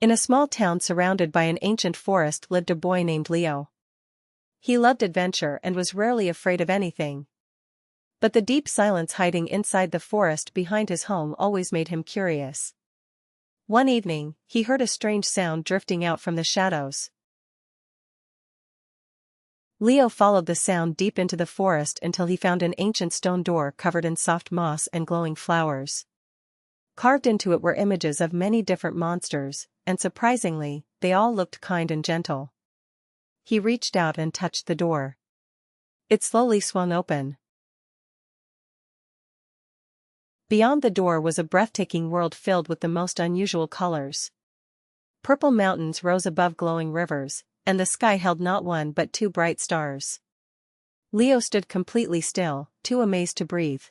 In a small town surrounded by an ancient forest lived a boy named Leo. He loved adventure and was rarely afraid of anything. But the deep silence hiding inside the forest behind his home always made him curious. One evening, he heard a strange sound drifting out from the shadows. Leo followed the sound deep into the forest until he found an ancient stone door covered in soft moss and glowing flowers. Carved into it were images of many different monsters, and surprisingly, they all looked kind and gentle. He reached out and touched the door. It slowly swung open. Beyond the door was a breathtaking world filled with the most unusual colors. Purple mountains rose above glowing rivers, and the sky held not one but two bright stars. Leo stood completely still, too amazed to breathe.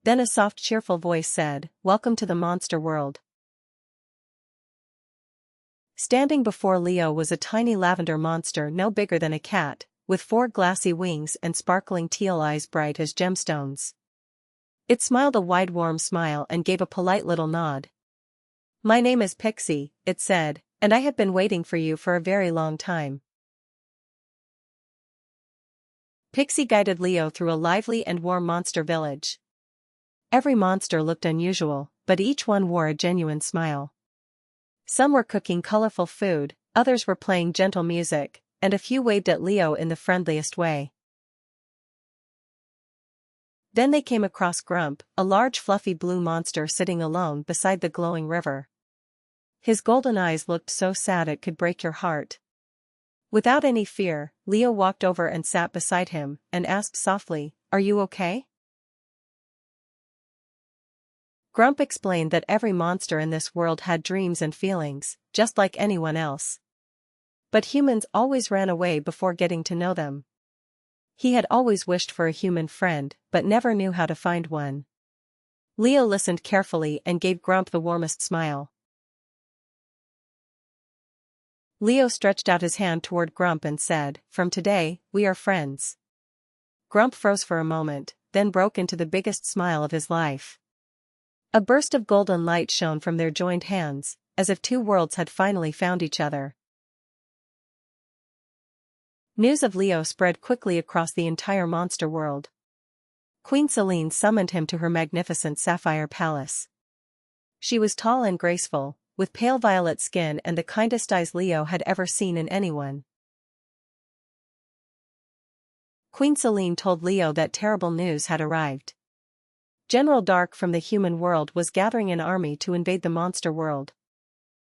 Then a soft cheerful voice said, "Welcome to the monster world." Standing before Leo was a tiny lavender monster no bigger than a cat, with 4 glassy wings and sparkling teal eyes bright as gemstones. It smiled a wide warm smile and gave a polite little nod. "My name is Pixie," it said, "and I have been waiting for you for a very long time." Pixie guided Leo through a lively and warm monster village. Every monster looked unusual, but each one wore a genuine smile. Some were cooking colorful food, others were playing gentle music, and a few waved at Leo in the friendliest way. Then they came across Grump, a large fluffy blue monster sitting alone beside the glowing river. His golden eyes looked so sad it could break your heart. Without any fear, Leo walked over and sat beside him, and asked softly, "Are you okay?" Grump explained that every monster in this world had dreams and feelings, just like anyone else. But humans always ran away before getting to know them. He had always wished for a human friend, but never knew how to find one. Leo listened carefully and gave Grump the warmest smile. Leo stretched out his hand toward Grump and said, "From today, we are friends." Grump froze for a moment, then broke into the biggest smile of his life. A burst of golden light shone from their joined hands, as if 2 worlds had finally found each other. News of Leo spread quickly across the entire monster world. Queen Selene summoned him to her magnificent sapphire palace. She was tall and graceful, with pale violet skin and the kindest eyes Leo had ever seen in anyone. Queen Selene told Leo that terrible news had arrived. General Dark from the human world was gathering an army to invade the monster world.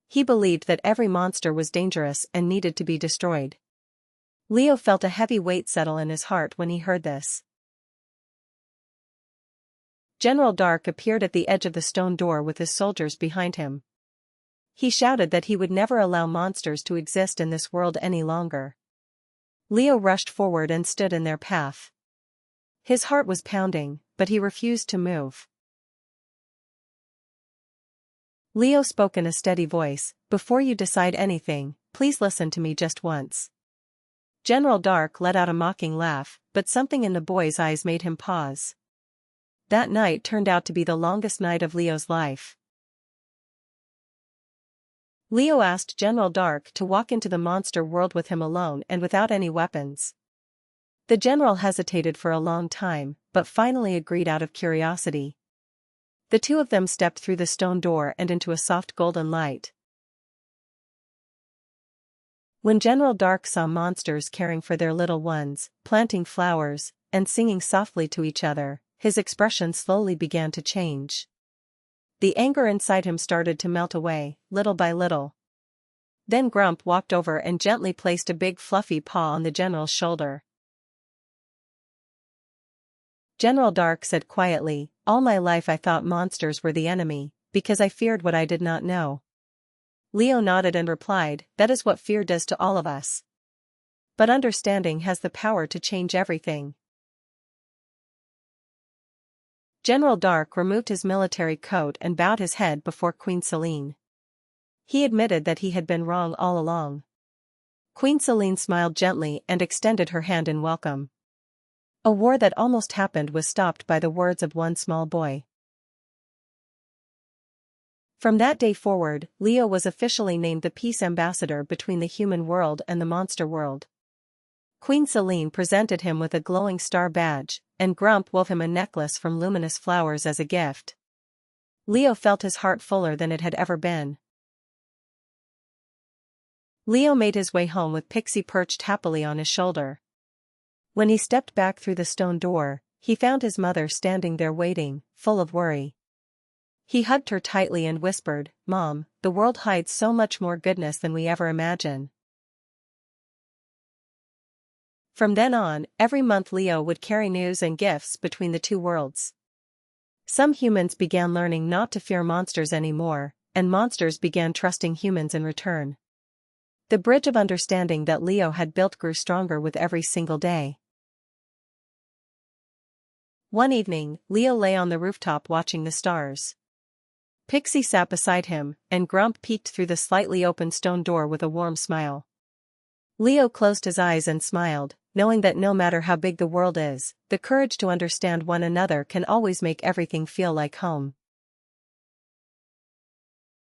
He believed that every monster was dangerous and needed to be destroyed. Leo felt a heavy weight settle in his heart when he heard this. General Dark appeared at the edge of the stone door with his soldiers behind him. He shouted that he would never allow monsters to exist in this world any longer. Leo rushed forward and stood in their path. His heart was pounding, but he refused to move. Leo spoke in a steady voice, "Before you decide anything, please listen to me just once." General Dark let out a mocking laugh, but something in the boy's eyes made him pause. That night turned out to be the longest night of Leo's life. Leo asked General Dark to walk into the monster world with him alone and without any weapons. The general hesitated for a long time, but finally agreed out of curiosity. The 2 of them stepped through the stone door and into a soft golden light. When General Dark saw monsters caring for their little ones, planting flowers, and singing softly to each other, his expression slowly began to change. The anger inside him started to melt away, little by little. Then Grump walked over and gently placed a big fluffy paw on the general's shoulder. General Dark said quietly, "All my life I thought monsters were the enemy, because I feared what I did not know." Leo nodded and replied, "That is what fear does to all of us. But understanding has the power to change everything." General Dark removed his military coat and bowed his head before Queen Selene. He admitted that he had been wrong all along. Queen Selene smiled gently and extended her hand in welcome. A war that almost happened was stopped by the words of one small boy. From that day forward, Leo was officially named the peace ambassador between the human world and the monster world. Queen Selene presented him with a glowing star badge, and Grump wove him a necklace from luminous flowers as a gift. Leo felt his heart fuller than it had ever been. Leo made his way home with Pixie perched happily on his shoulder. When he stepped back through the stone door, he found his mother standing there waiting, full of worry. He hugged her tightly and whispered, "Mom, the world hides so much more goodness than we ever imagine." From then on, every month Leo would carry news and gifts between the two worlds. Some humans began learning not to fear monsters anymore, and monsters began trusting humans in return. The bridge of understanding that Leo had built grew stronger with every single day. One evening, Leo lay on the rooftop watching the stars. Pixie sat beside him, and Grump peeked through the slightly open stone door with a warm smile. Leo closed his eyes and smiled, knowing that no matter how big the world is, the courage to understand one another can always make everything feel like home.